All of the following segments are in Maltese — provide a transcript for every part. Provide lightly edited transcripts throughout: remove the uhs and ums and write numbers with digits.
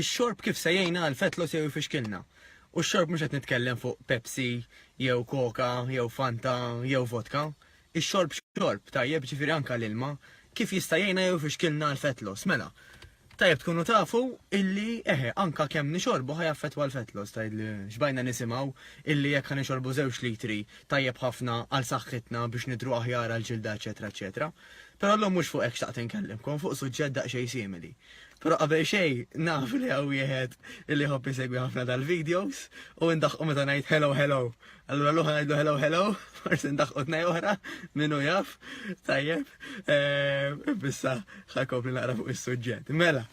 Ix-xorb kif sejjejna għal-fetlos jew ifixkilna. U x-xorb mhux qed nitkellem fuq Pepsi, jew Coca, jew Fanta, jew vodka. Ix-xorb xorb tajjeb ġifieri anke l-ilma kif jista' jgħinna jew ifixkilna l-fetlos. Mela, tajjeb tkunu tafu illi anka kemm nixorbu ħajaffettwa l-fetlos tgħidli xbajna nisimgħu illi jekk nixorbu 2 litri tajjeb ħafna għal saħħitna biex nidru aħjar għal ġilda eċetera eċetera. Però llum mhux fuq hekk xtaqt inkellimkom fuq suġġett daqsxejn simili. Però qabel xejn naf li hawn wieħed illi ħobb isegwi ħafna dal-videos u ndaħqu meta ngħid hello hello. Allura luħa ngħidlu hello hello, forsi ndaħqu tnej oħra minnu jaf, tajjeb. Bissa ħakopli naqra fuq is-suġġett. Mela,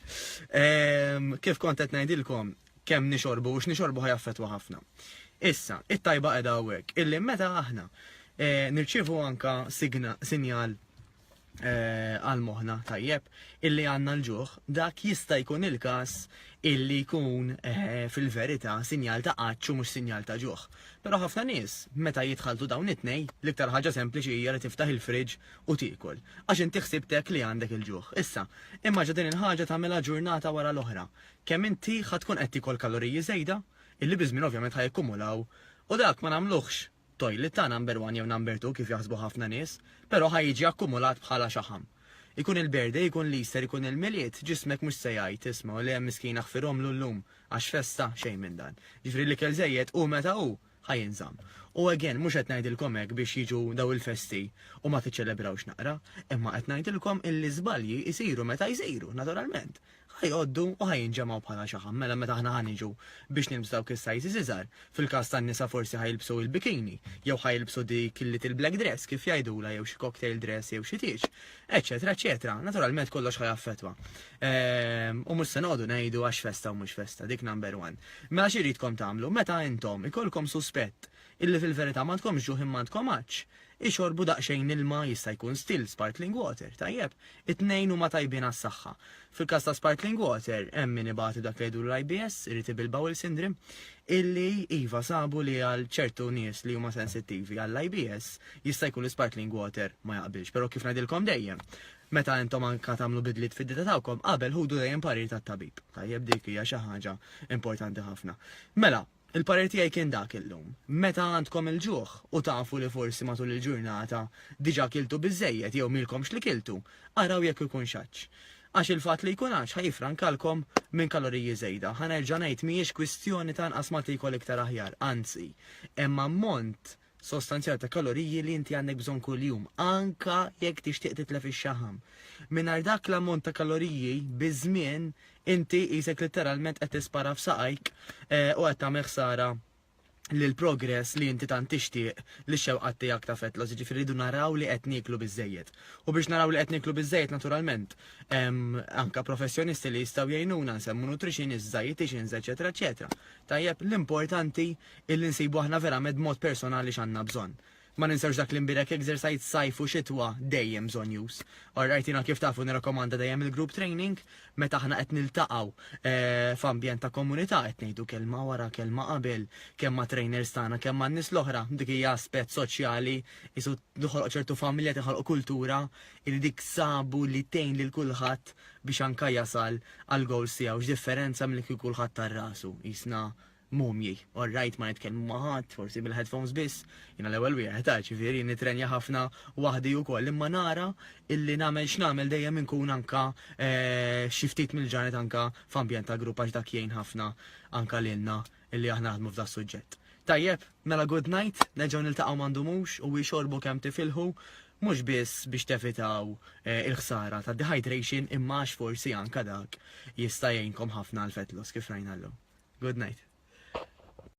kif kont qed ngħidilkom kemm nixorbu u x'nixorbu ħajaffettwa ħafna. Issa, it-tajba qiegħda hawnhekk illi meta aħna nirċievu anka sinjal għal moħna tajjeb illi għanna l-ġuħ, dak jista' jkun il-każ illi jkun fil-verità sinjal ta' qaċċ u mhux sinjal ta' ġuħ. Però ħafna nies meta jitħaltu dawn it-tnejn l-iktar ħaġa sempliċi hija li tiftaħ il-friġġ u tiekol għax inti ħsibtek li għandek il-ġuħ. Issa, immaġa din il-ħaġa tagħmilha ġurnata wara l-oħra. Kemm inti ħadd tkun qed tikol kaloriji żejda illi biżmien ovvjament ħajkumulaw u dak ma nagħmluhx toilet ta' number 1 jew number 2 kif jaħsbu ħafna nies, però ħajġi akkumulat bħala xaħam. Ikun il-birthday, ikun l-Easter, ikun il-miliet, ġismek mhux se jgħid isma' li hemm miskina ħfirhom llum għax festa xejn minn dan. Ġifri li kell żejjed u meta hu ħajinżamm. U again, mhux qed ngħidilkom hekk biex jiġu daw il-festi u ma tiċċelebrawx naqra, imma qed ngħidilkom illi żbalji jsiru meta jsiru, naturalment. Ħajqoddu u ħajinġemgħu bħala xaħam, mela meta aħna ħaniġu biex nilbsu dawk is-sajżi iżgħar. Fil-każ tan-nisa forsi ħajilbsu il-bikini, jew ħajilbsu dik il-black dress kif jgħidula jew xi cocktail dress jew xi tiex, eċetera eċetera. Naturalment kollox ħajaffettwa. U mhux se noqogħdu ngħidu għax festa u mhux festa, dik number 1. Mela xi jridkom tagħmlu, meta intom ikolkom suspett illi fil-verità m'għandkomx ġuħ imma għandkom qaċċ, ixorbu daqsxejn ilma jista' jkun still sparkling water, tajjeb. It-tnejn huma tajbin għas-saħħa. Fil-każ ta' sparkling water hemm min ibagħtu dak li jgħidu l-IBS, irritable bowel syndrome, illi iva sabu li għal ċertu nies li huma sensittivi għall-IBS jista' jkun l-sparkling water ma jaqbilx, però kif ngħidilkom dejjem. Meta intom anka tagħmlu bidliet fid-dieta tagħkom qabel ħudu dejjem parir tat-tabib. Tajjeb dik hija xi ħaġa importanti ħafna. Mela, il-parir tiegħi kien dak illum. Meta għandkom il-ġuħ u tafu li forsi matul il-ġurnata diġà kiltu biżejjed jew milkomx li kiltu, araw jekk ikun xaċċ. Għax il-fatt li jkun għax ħajfrankalkom minn kaloriji żejda. Ħanerġa' ngħid mhijiex kwistjoni ta' nqas ma tikol iktar aħjar, anzi, hemm ammont sostanzjali ta' kaloriji li inti għandek bżonn kuljum, anka jekk tixtieq titlef ix-xaħam. Mingħajr dak l-ammont ta' kaloriji biż-żmien inti qisek letteralment qed tispara f'saqajk u qed tagħmel ħsara l-progress li inti tant tixtieq li xewqat tiegħek ta' fetlos, jiġifieri rridu naraw li qed nieklu biżejjed. U biex naraw li qed nieklu biżejjed naturalment anke professjonisti li jistgħu jgħinuna nsemmu nutritionist, dietitians, eċetera eċetera. Tajjeb l-importanti illi nsibu aħna verament mod personali x'għandna bżonn. Ma ninsewx dak l-imbirek exercise sajf u xitwa dejjem bżonn jus. Alright, jiena kif tafu nirrakkomanda dejjem il-group training meta aħna qed niltaqgħu f'ambjent ta' komunità qed ngħidu kelma wara kelma qabel kemm ma' trainers tagħna kemm ma' nies l-oħra dik hija aspett soċjali isu toħolq ċertu familja toħolq kultura li dik sabu li tgħin lil kulħadd biex anke jasal għal goals tiegħu x'differenza milli kieku kulħadd tar-rasu jisna mumji, alright ma nitkellmu maħat, forsi bil-headphones biss, jina l-ewwel wieħed ġifieri nitrenja ħafna waħdi wkoll imma nara illi nagħmel x'nagħmel dejjem inkun anka xi ftit mill-ġranet anka f'ambjent ta' grupp għax dak jgħin ħafna anka lilna illi aħna naħdmu f'dak suġġett. Tajjeb, mela good night, nerġgħu niltaqgħu m'għandhomux u jxorbu kemm tifilħu mhux biss biex tevitaw il-ħsara ta' dehydration imma forsi anka dak jista' jgħinkom ħafna għal fetlos kif rajna llum. Good night.